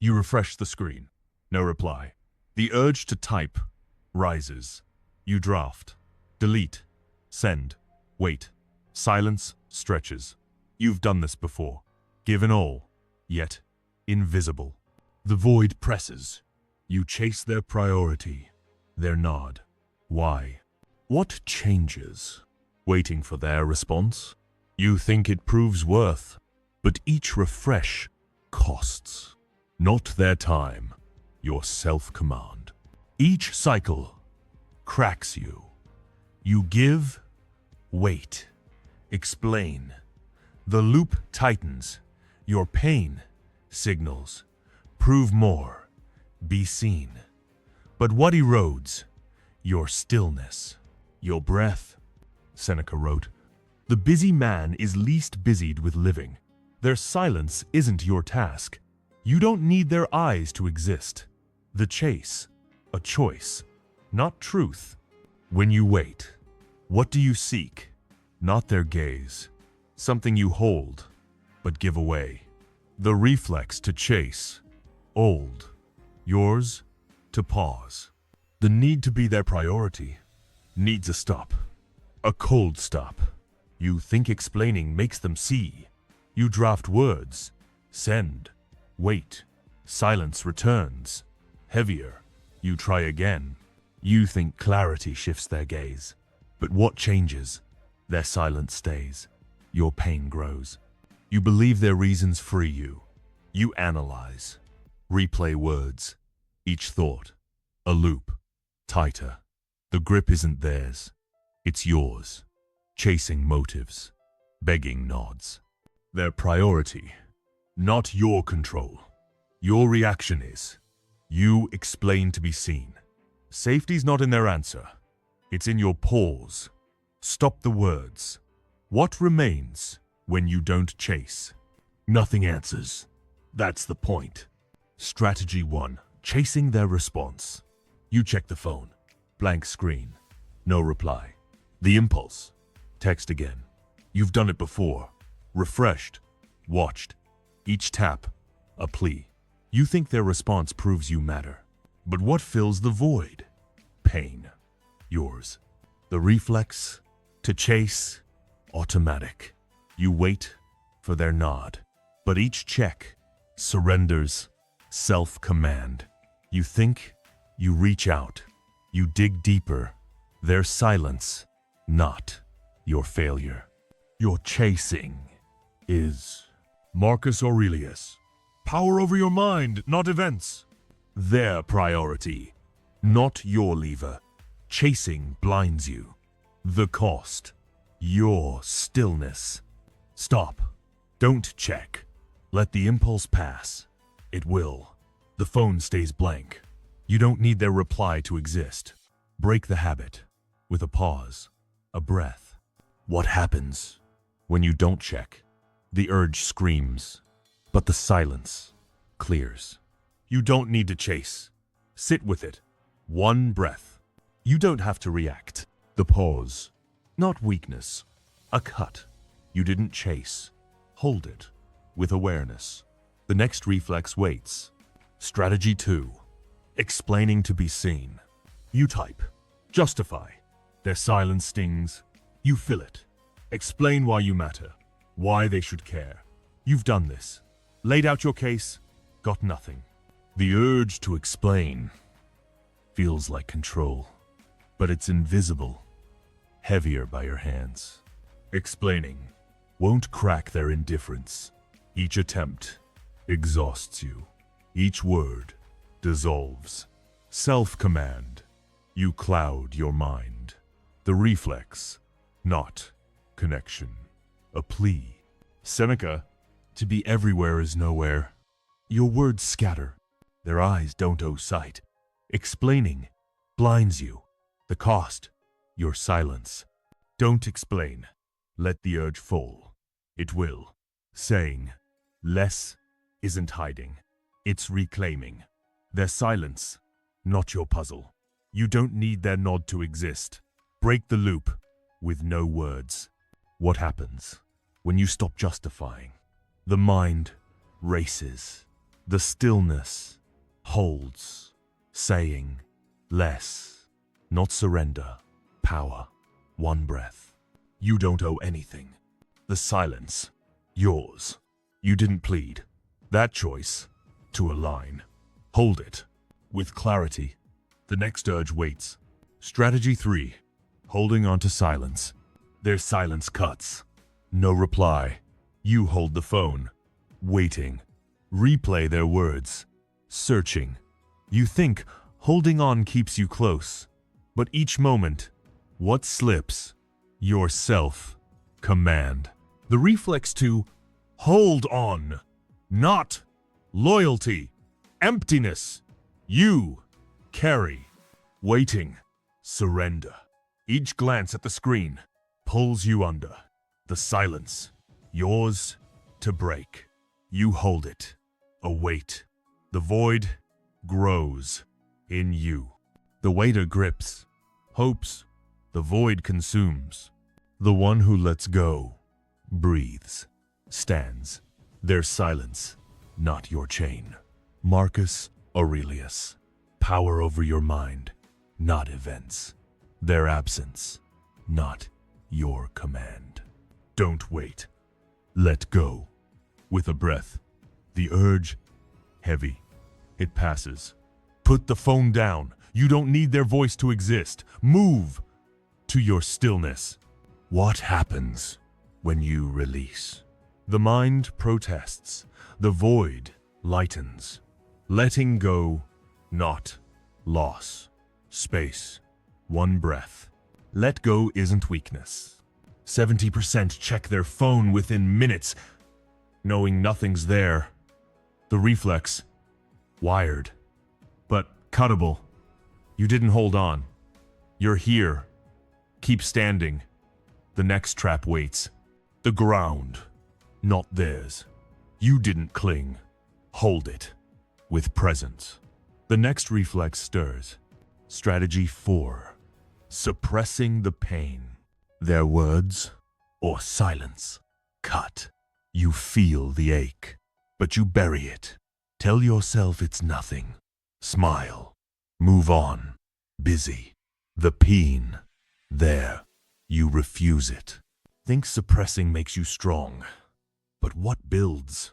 You refresh the screen. No reply. The urge to type rises. You draft. Delete. Send. Wait. Silence stretches. You've done this before. Given all. Yet invisible. The void presses. You chase their priority. Their nod. Why? What changes? Waiting for their response? You think it proves worth, but each refresh costs. Not their time, your self-command. Each cycle cracks you. You give, wait, explain. The loop tightens. Your pain signals. Prove more. Be seen. But what erodes? Your stillness. Your breath. Seneca wrote, "The busy man is least busied with living. Their silence isn't your task. You don't need their eyes to exist. The chase, a choice, not truth. When you wait, what do you seek? Not their gaze. Something you hold, but give away. The reflex to chase, old. Yours, to pause. The need to be their priority needs a stop. A cold stop. You think explaining makes them see. You draft words. Send. Wait. Silence returns. Heavier. You try again. You think clarity shifts their gaze. But what changes? Their silence stays. Your pain grows. You believe their reasons free you. You analyze. Replay words. Each thought. A loop. Tighter. The grip isn't theirs. It's yours. Chasing motives. Begging nods. Their priority. Not your control. Your reaction is. You explain to be seen. Safety's not in their answer. It's in your pause. Stop the words. What remains when you don't chase? Nothing answers. That's the point. Strategy 1. Chasing their response. You check the phone. Blank screen. No reply. The impulse. Text again. You've done it before. Refreshed. Watched. Each tap. A plea. You think their response proves you matter. But what fills the void? Pain. Yours. The reflex. To chase. Automatic. You wait for their nod. But each check surrenders self-command. You think. You reach out. You dig deeper. Their silence. Not your failure. Your chasing is Marcus Aurelius. Power over your mind, not events. Their priority, not your lever. Chasing blinds you. The cost, your stillness. Stop. Don't check. Let the impulse pass. It will. The phone stays blank. You don't need their reply to exist. Break the habit with a pause, a breath. What happens when you don't check? The urge screams, but the silence clears. You don't need to chase. Sit with it. One breath. You don't have to react. The pause. Not weakness. A cut. You didn't chase. Hold it with awareness. The next reflex waits. Strategy 2. Explaining to be seen. You type. Justify. Their silence stings. You fill it. Explain why you matter. Why they should care. You've done this. Laid out your case. Got nothing. The urge to explain feels like control, but it's invisible. Heavier by your hands. Explaining won't crack their indifference. Each attempt exhausts you. Each word dissolves. Self-command. You cloud your mind. The reflex, not connection. A plea. Seneca, to be everywhere is nowhere. Your words scatter. Their eyes don't owe sight. Explaining blinds you. The cost, your silence. Don't explain. Let the urge fall. It will. Saying less isn't hiding. It's reclaiming. Their silence, not your puzzle. You don't need their nod to exist. Break the loop with no words. What happens when you stop justifying? The mind races. The stillness holds, saying, less, not surrender, power, one breath. You don't owe anything. The silence, yours. You didn't plead. That choice, to align. Hold it, with clarity. The next urge waits. Strategy 3, holding on to silence. Their silence cuts. No reply. You hold the phone, waiting. Replay their words, searching. You think holding on keeps you close, but each moment, what slips? Your self-command. The reflex to hold on, not loyalty, emptiness. You carry, waiting, surrender. Each glance at the screen pulls you under. The silence, yours to break. You hold it, await. The void grows in you. The waiter grips, hopes, the void consumes. The one who lets go, breathes, stands. Their silence, not your chain. Marcus Aurelius. Power over your mind, not events. Their absence, not your command. Don't wait. Let go. With a breath, the urge, heavy. It passes. Put the phone down. You don't need their voice to exist. Move to your stillness. What happens when you release? The mind protests. The void lightens. Letting go, not loss. Space, one breath. Let go isn't weakness. 70% check their phone within minutes, knowing nothing's there. The reflex, wired, but cuttable. You didn't hold on. You're here. Keep standing. The next trap waits. The ground, not theirs. You didn't cling. Hold it with presence. The next reflex stirs. Strategy 4. Suppressing the pain. Their words or silence. Cut. You feel the ache, but you bury it. Tell yourself it's nothing. Smile. Move on. Busy. The pain. There. You refuse it. Think suppressing makes you strong. But what builds?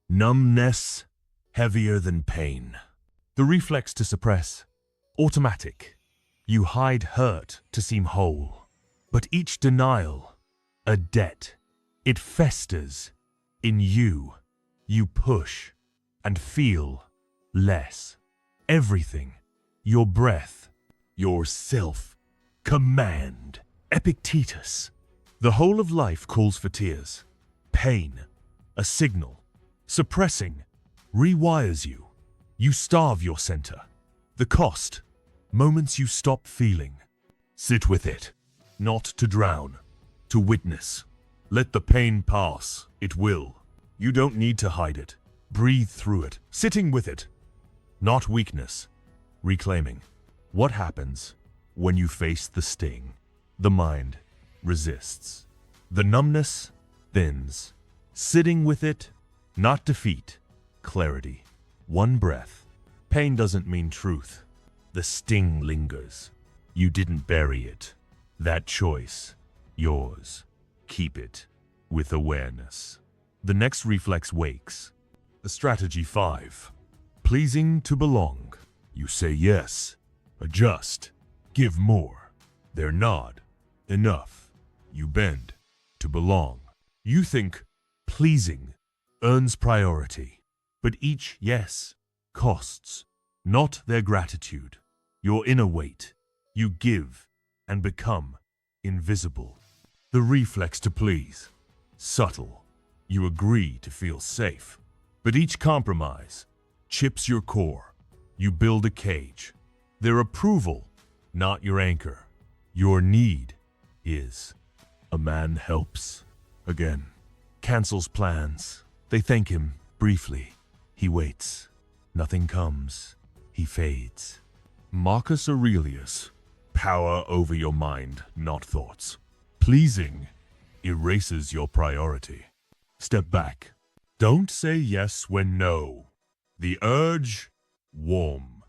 Numbness, heavier than pain. The reflex to suppress, automatic. You hide hurt to seem whole. But each denial, a debt. It festers. In you, you push and feel less. Everything, your breath, your self-command. Epictetus. The whole of life calls for tears. Pain, a signal. Suppressing, rewires you. You starve your center. The cost, moments you stop feeling. Sit with it, not to drown, to witness. Let the pain pass, it will. You don't need to hide it. Breathe through it, sitting with it. Not weakness, reclaiming. What happens when you face the sting? The mind resists. The numbness thins. Sitting with it, not defeat, clarity. One breath. Pain doesn't mean truth. The sting lingers. You didn't bury it. That choice, yours. Keep it with awareness. The next reflex wakes. The strategy 5. Pleasing to belong. You say yes. Adjust. Give more. Their nod. Enough. You bend to belong. You think pleasing earns priority, but each yes costs, not their gratitude. Your inner weight. You give and become invisible. The reflex to please. Subtle. You agree to feel safe, but each compromise chips your core. You build a cage. Their approval, not your anchor. Your need is. A man helps. Again. Cancels plans. They thank him briefly. He waits. Nothing comes. He fades. Marcus Aurelius. Power over your mind, not thoughts. Pleasing erases your priority. Step back. Don't say yes when no The urge, warm.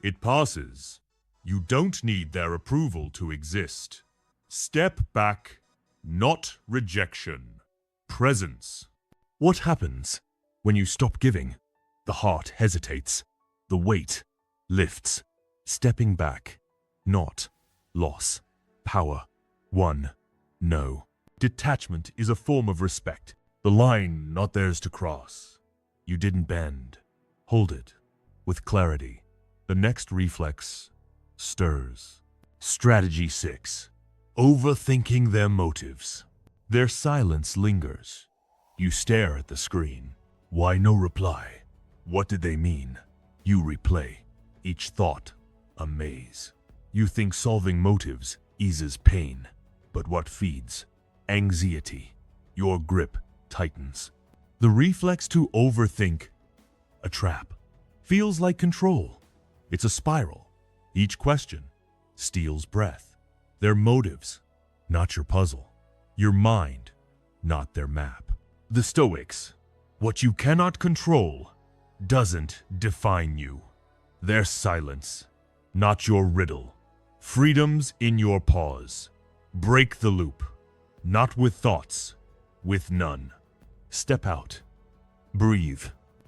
It passes. You don't need their approval to exist. Step back, not rejection. Presence. What happens when you stop giving? The heart hesitates. The weight lifts. Stepping back, not loss. Power. One. No. Detachment is a form of respect. The line not theirs to cross. You didn't bend. Hold it with clarity. The next reflex stirs. Strategy 6. Overthinking their motives. Their silence lingers. You stare at the screen. Why no reply? What did they mean? You replay. Each thought a maze. You think solving motives eases pain. But what feeds? Anxiety. Your grip tightens. The reflex to overthink, a trap, feels like control. It's a spiral. Each question steals breath. Their motives, not your puzzle. Your mind, not their map. The Stoics, what you cannot control doesn't define you. Their silence, not your riddle. Freedom's in your pause. Break the loop, not with thoughts, with none. Step out. Breathe.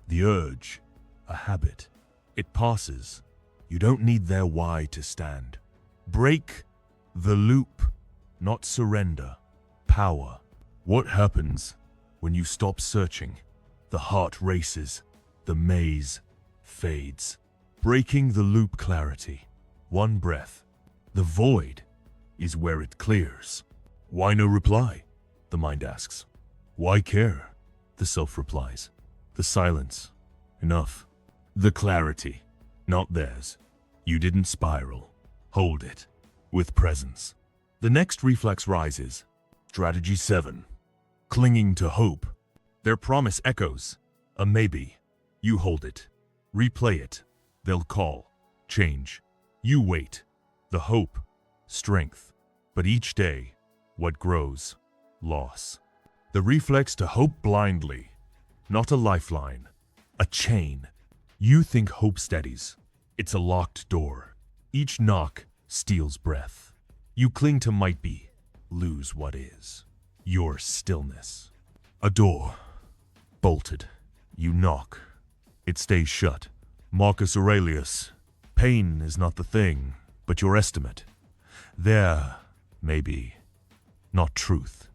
The urge, a habit. It passes. You don't need their why to stand. Break the loop, not surrender. Power. What happens when you stop searching? The heart races. The maze fades. Breaking the loop clarity. One breath. The void is where it clears. Why no reply? The mind asks. Why care? The self replies. The silence. Enough. The clarity. Not theirs. You didn't spiral. Hold it. With presence. The next reflex rises. Strategy 7. Clinging to hope. Their promise echoes. A maybe. You hold it. Replay it. They'll call. Change. You wait. The hope. Strength. But each day, what grows? Loss. The reflex to hope blindly. Not a lifeline. A chain. You think hope steadies. It's a locked door. Each knock steals breath. You cling to might be. Lose what is. Your stillness. A door. Bolted. You knock. It stays shut. Marcus Aurelius. Pain is not the thing, but your estimate. There, maybe. Not truth.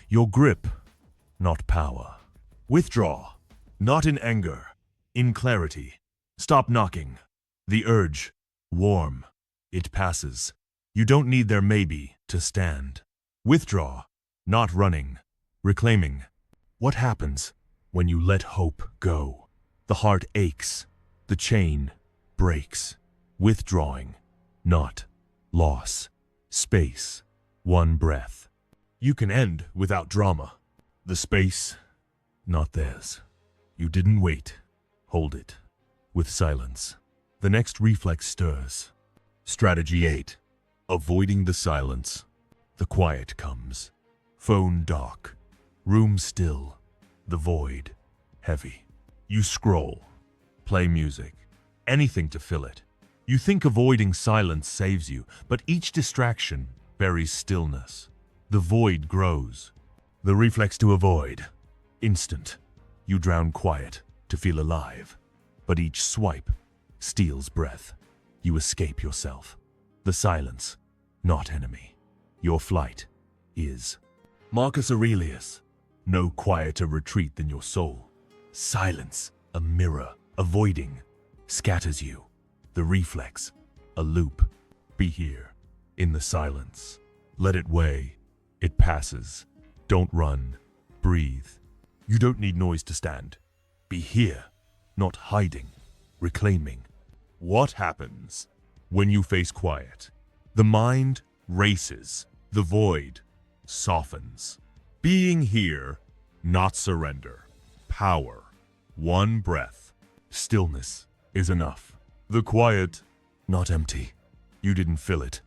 Your grip, not power. Withdraw. Not in anger. In clarity. Stop knocking. The urge. Warm. It passes. You don't need their maybe to stand. Withdraw. Not running. Reclaiming. What happens when you let hope go? The heart aches. The chain breaks. Withdrawing. Not loss. Space. One breath. You can end without drama. The space, not theirs. You didn't wait. Hold it. With silence. The next reflex stirs. Strategy 8. Avoiding the silence. The quiet comes. Phone dark. Room still. The void. Heavy. You scroll. Play music. Anything to fill it. You think avoiding silence saves you, but each distraction buries stillness. The void grows. The reflex to avoid. Instant. You drown quiet to feel alive. But each swipe steals breath. You escape yourself. The silence, not enemy. Your flight is. Marcus Aurelius. No quieter retreat than your soul. Silence, a mirror. Avoiding scatters you. The reflex, a loop. Be here, in the silence. Let it weigh. It passes. Don't run. Breathe. You don't need noise to stand. Be here, not hiding, reclaiming. What happens when you face quiet? The mind races. The void softens. Being here, not surrender. Power. One breath. Stillness is enough. The quiet, not empty. You didn't fill it.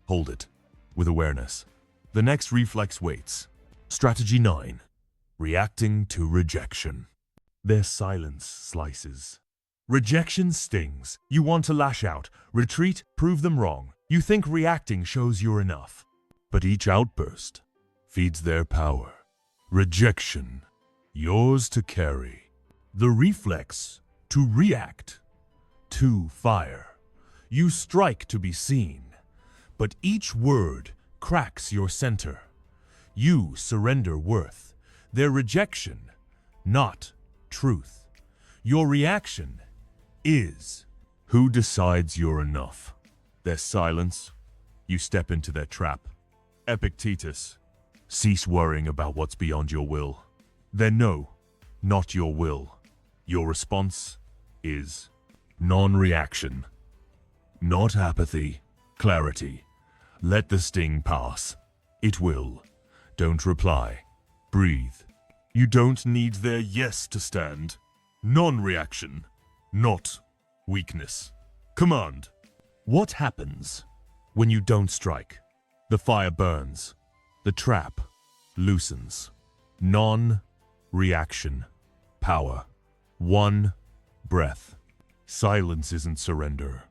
Hold it with awareness. The next reflex waits. Strategy 9. Reacting to rejection. Their silence slices. Rejection stings. You want to lash out, retreat, prove them wrong. You think reacting shows you're enough. But each outburst feeds their power. Rejection, yours to carry. The reflex, to react, to fire. You strike to be seen, but each word cracks your center. You surrender worth. Their rejection, not truth. Your reaction is. Who decides you're enough? Their silence. You step into their trap. Epictetus. Cease worrying about what's beyond your will. Their no, not your will. Your response is non-reaction. Not apathy, clarity. Let the sting pass. It will. Don't reply. Breathe. You don't need their yes to stand. Non-reaction, not weakness. Command. What happens when you don't strike? The fire burns. The trap loosens. Non-reaction. Power. One breath. Silence isn't surrender.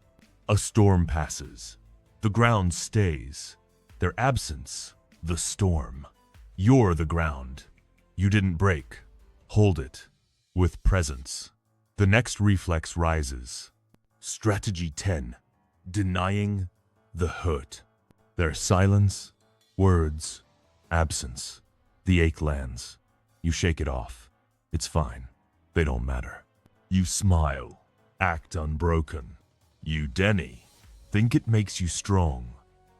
A storm passes. The ground stays. Their absence, the storm. You're the ground. You didn't break. Hold it with presence. The next reflex rises. Strategy 10. Denying the hurt. Their silence, words, absence. The ache lands. You shake it off. It's fine. They don't matter. You smile. Act unbroken. You Denny. Think it makes you strong.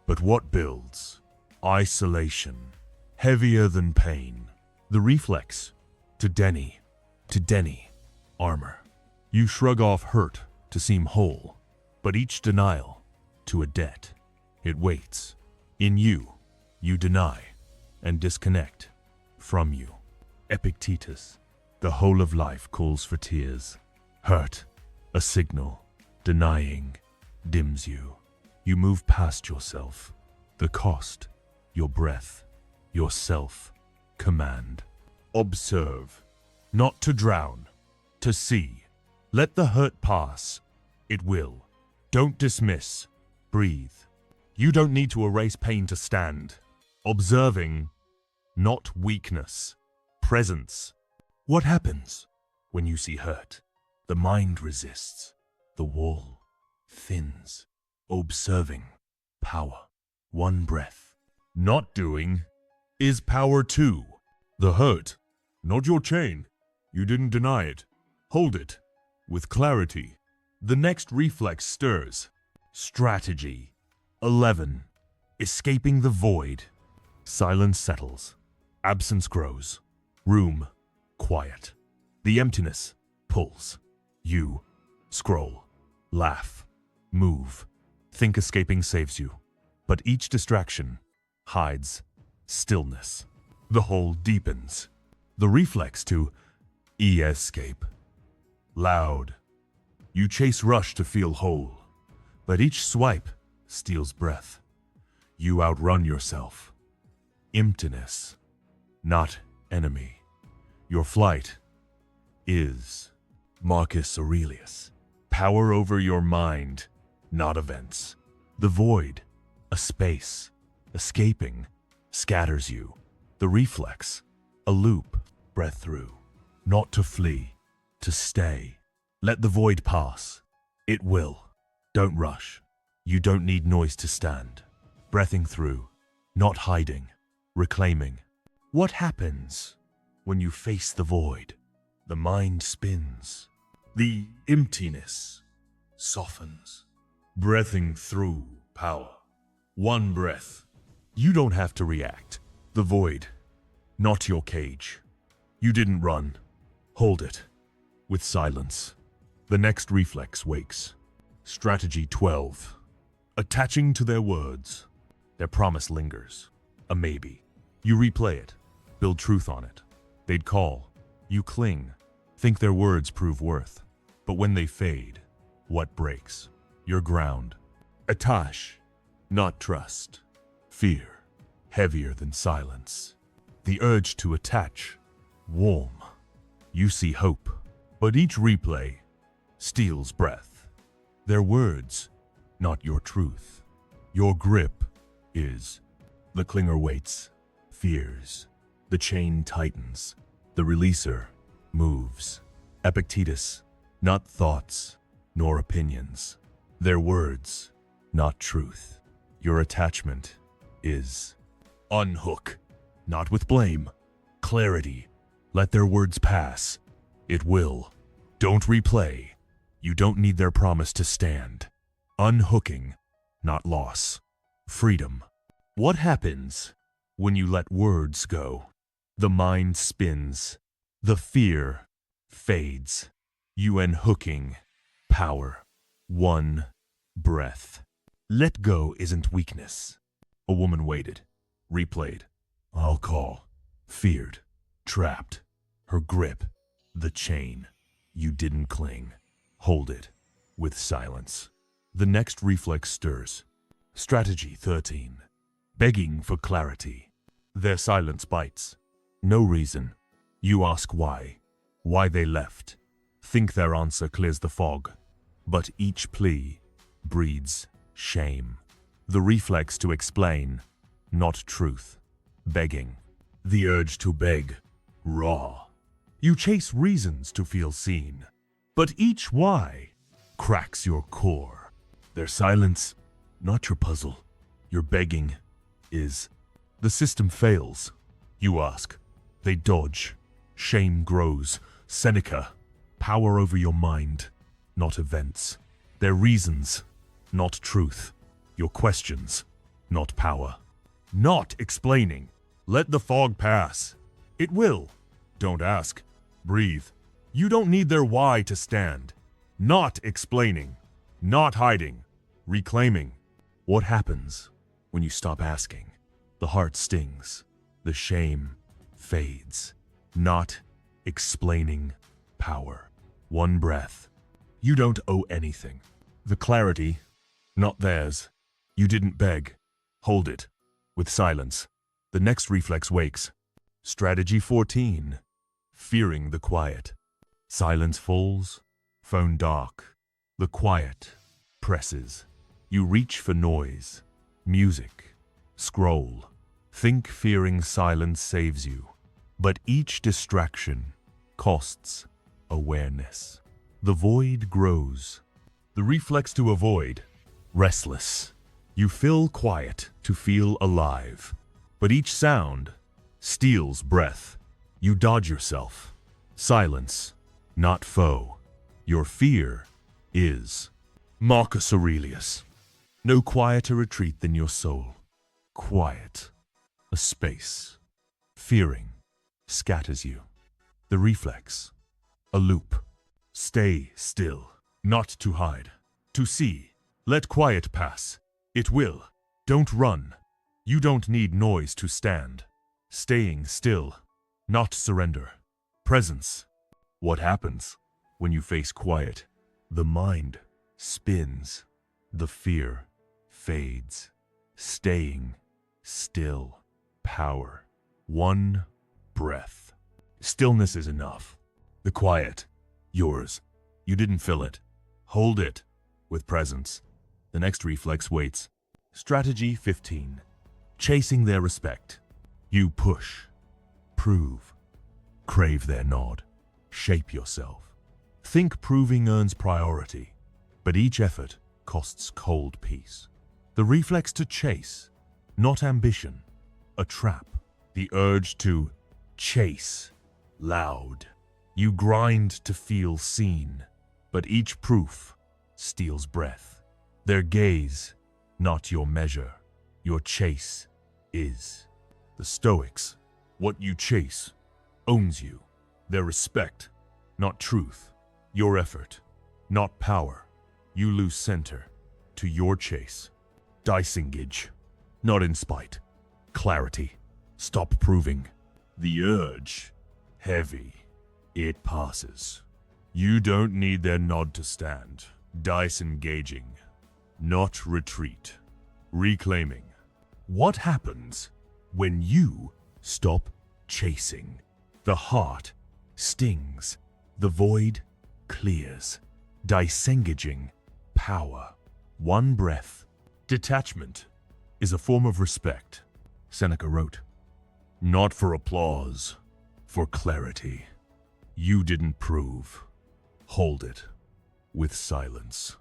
But what builds? Isolation. Heavier than pain. The reflex. To Denny. Armor. You shrug off hurt to seem whole. But each denial to a debt. It waits. In you, you deny and disconnect from you. Epictetus. The whole of life calls for tears. Hurt, a signal. Denying dims you. You move past yourself. The cost, your breath, your self-command. Observe. Not to drown, to see. Let the hurt pass. It will. Don't dismiss. Breathe. You don't need to erase pain to stand. Observing, not weakness. Presence. What happens when you see hurt? The mind resists. The wall thins. Observing. Power. One breath. Not doing is power too. The hurt, not your chain. You didn't deny it. Hold it. With clarity. The next reflex stirs. Strategy 11. Escaping the void. Silence settles. Absence grows. Room quiet. The emptiness pulls. You scroll. Laugh. Move. Think escaping saves you. But each distraction hides stillness. The hole deepens. The reflex to escape. Loud. You chase rush to feel whole. But each swipe steals breath. You outrun yourself. Emptiness. Not enemy. Your flight is Marcus Aurelius. Power over your mind, not events. The void, a space, escaping, scatters you. The reflex, a loop, breath through. Not to flee, to stay. Let the void pass. It will. Don't rush. You don't need noise to stand. Breathing through, not hiding, reclaiming. What happens when you face the void? The mind spins. The emptiness softens. Breathing through power. One breath. You don't have to react. The void, not your cage. You didn't run. Hold it. With silence. The next reflex wakes. Strategy 12. Attaching to their words. Their promise lingers. A maybe. You replay it. Build truth on it. They'd call. You cling. Think their words prove worth. But when they fade, what breaks? Your ground. Detach, not trust. Fear, heavier than silence. The urge to attach, warm. You see hope, but each replay steals breath. Their words, not your truth. Your grip is. The clinger waits, fears. The chain tightens. The releaser moves. Epictetus, not thoughts, nor opinions. Their words, not truth. Your attachment is. Unhook, not with blame. Clarity, let their words pass. It will. Don't replay. You don't need their promise to stand. Unhooking, not loss. Freedom. What happens when you let words go? The mind spins. The fear fades. You unhooking. Power. One breath. Let go isn't weakness. A woman waited. Replayed. I'll call. Feared. Trapped. Her grip. The chain. You didn't cling. Hold it. With silence. The next reflex stirs. Strategy 13. Begging for clarity. Their silence bites. No reason. You ask why. Why they left. Think their answer clears the fog. But each plea breeds shame. The reflex to explain, not truth. Begging. The urge to beg. Raw. You chase reasons to feel seen. But each why cracks your core. Their silence, not your puzzle. Your begging is. The system fails. You ask. They dodge. Shame grows. Seneca. Power over your mind, not events. Their reasons, not truth. Your questions, not power. Not explaining. Let the fog pass. It will. Don't ask. Breathe. You don't need their why to stand. Not explaining. Not hiding. Reclaiming. What happens when you stop asking? The heart stings. The shame fades. Not explaining. Power. One breath. You don't owe anything. The clarity, not theirs. You didn't beg. Hold it. With silence. The next reflex wakes. Strategy 14. Fearing the quiet. Silence falls. Phone dark. The quiet presses. You reach for noise. Music. Scroll. Think fearing silence saves you. But each distraction costs awareness. The void grows. The reflex to avoid. Restless. You fill quiet to feel alive. But each sound steals breath. You dodge yourself. Silence, not foe. Your fear is. Marcus Aurelius. No quieter retreat than your soul. Quiet. A space. Fearing scatters you. The reflex. A loop. Stay still. Not to hide. To see. Let quiet pass. It will. Don't run. You don't need noise to stand. Staying still. Not surrender. Presence. What happens when you face quiet? The mind spins. The fear fades. Staying still. Power. One breath. Stillness is enough. The quiet. Yours. You didn't fill it. Hold it. With presence. The next reflex waits. Strategy 15. Chasing their respect. You push. Prove. Crave their nod. Shape yourself. Think proving earns priority. But each effort costs cold peace. The reflex to chase. Not ambition. A trap. The urge to chase. Loud. You grind to feel seen. But each proof steals breath. Their gaze, not your measure. Your chase is. The Stoics, what you chase, owns you. Their respect, not truth. Your effort, not power. You lose center to your chase. Disengage, not in spite. Clarity, stop proving. The urge, heavy. It passes. You don't need their nod to stand. Disengaging, not retreat. Reclaiming. What happens when you stop chasing? The heart stings. The void clears. disengaging power. One breath. Detachment is a form of respect, Seneca wrote. Not for applause, for clarity. You didn't prove. Hold it with silence.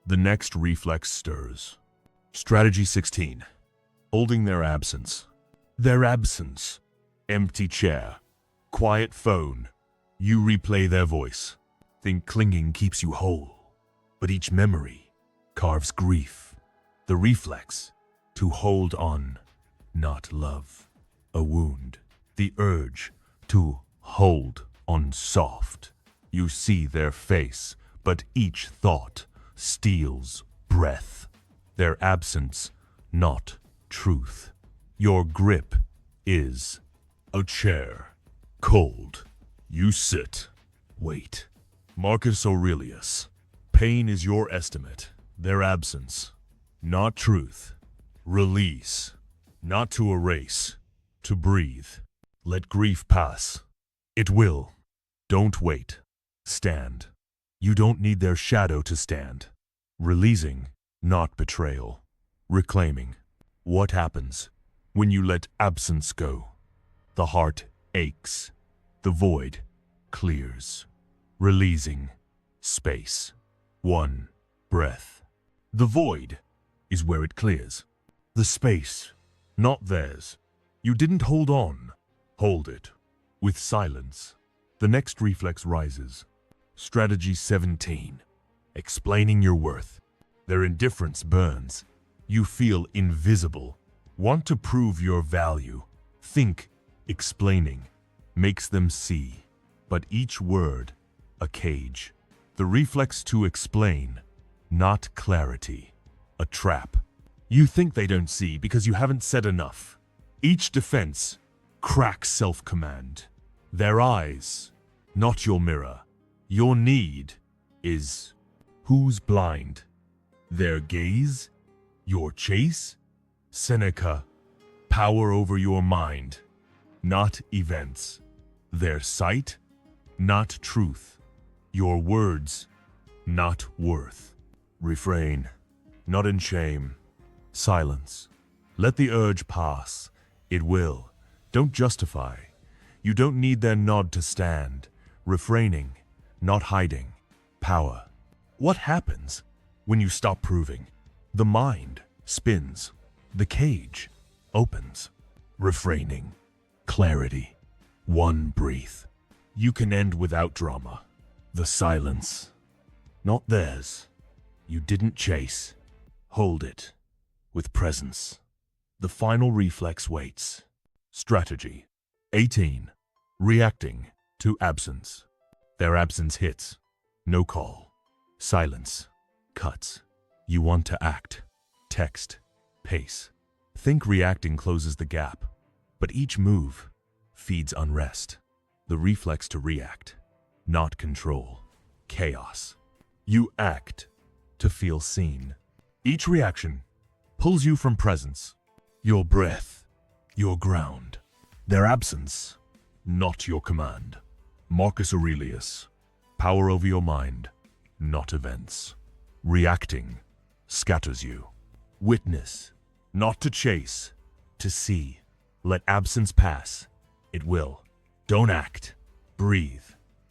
The next reflex stirs. Strategy 16. Holding their absence. Their absence. Empty chair. Quiet phone. You replay their voice. Think clinging keeps you whole. But each memory carves grief. The reflex to hold on, not love. A wound. The urge to hold on soft. You see their face, but each thought steals breath. Their absence, not truth. Your grip is a chair. Cold. You sit. Wait. Marcus Aurelius. Pain is your estimate. Their absence, not truth. Release. Not to erase. To breathe. Let grief pass. It will. Don't wait. Stand. You don't need their shadow to stand. Releasing, not betrayal. Reclaiming. What happens when you let absence go? The heart aches. The void clears. Releasing. Space. One breath. The void is where it clears. The space, not theirs. You didn't hold on. Hold it. With silence. The next reflex rises. Strategy 17. Explaining your worth. Their indifference burns. You feel invisible. Want to prove your value. Think explaining makes them see. But each word, a cage. The reflex to explain, not clarity. A trap. You think they don't see because you haven't said enough. Each defense cracks self-command. Their eyes, not your mirror. Your need is who's blind? Their gaze? Your chase? Seneca, power over your mind, not events. Their sight? Not truth. Your words? Not worth. Refrain, not in shame. Silence. Let the urge pass. It will. Don't justify. You don't need their nod to stand. Refraining, not hiding. Power. What happens when you stop proving? The mind spins. The cage opens. Refraining. Clarity. One breath. You can end without drama. The silence. Not theirs. You didn't chase. Hold it. With presence. The final reflex waits. Strategy 18. Reacting to absence. Their absence hits. No call. Silence. Cuts. You want to act. Text. Pace. Think reacting closes the gap. But each move feeds unrest. The reflex to react. Not control. Chaos. You act to feel seen. Each reaction pulls you from presence. Your breath. Your ground. Their absence. Not your command. Marcus Aurelius. Power over your mind. Not events. Reacting scatters you. Witness. Not to chase. To see. Let absence pass. It will. Don't act. Breathe.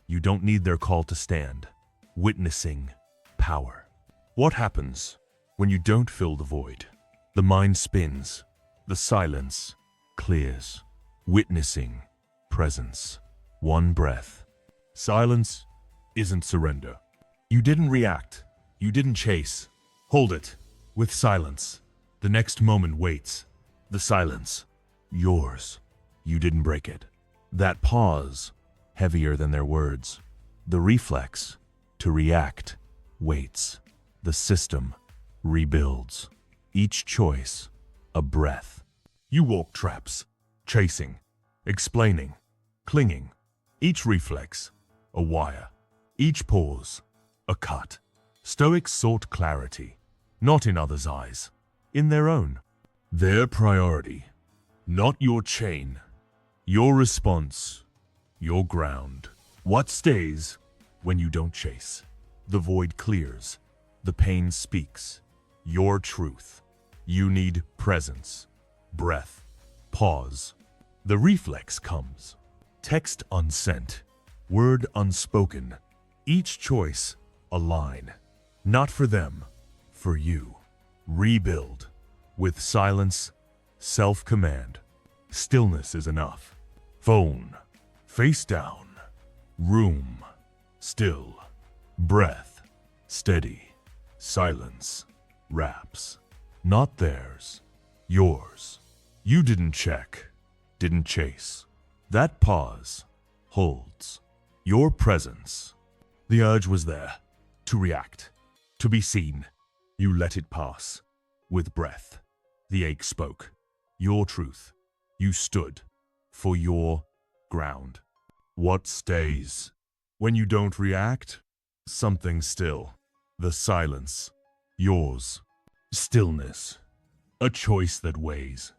You don't need their call to stand. Witnessing power. What happens when you don't fill the void? The mind spins. The silence clears. Witnessing presence. One breath. Silence isn't surrender. You didn't react. You didn't chase. Hold it. With silence. The next moment waits. The silence. Yours. You didn't break it. That pause, heavier than their words. The reflex to react waits. The system rebuilds. Each choice, a breath. You walk traps, chasing, explaining, clinging. Each reflex, a wire. Each pause, a cut. Stoics sought clarity, not in others' eyes, in their own. Their priority, not your chain. Your response, your ground. What stays when you don't chase? The void clears. The pain speaks. Your truth. You need presence, breath, pause. The reflex comes. Text unsent, word unspoken. Each choice a line. Not for them, for you. Rebuild. With silence, self-command. Stillness is enough. Phone. Face down. Room. Still. Breath. Steady. Silence. Wraps. Not theirs. Yours. You didn't check. Didn't chase. That pause holds. Your presence. The urge was there. To react. To be seen. You let it pass. With breath. The ache spoke. Your truth. You stood. For your ground. What stays? When you don't react? Something still. The silence. Yours. Stillness. A choice that weighs.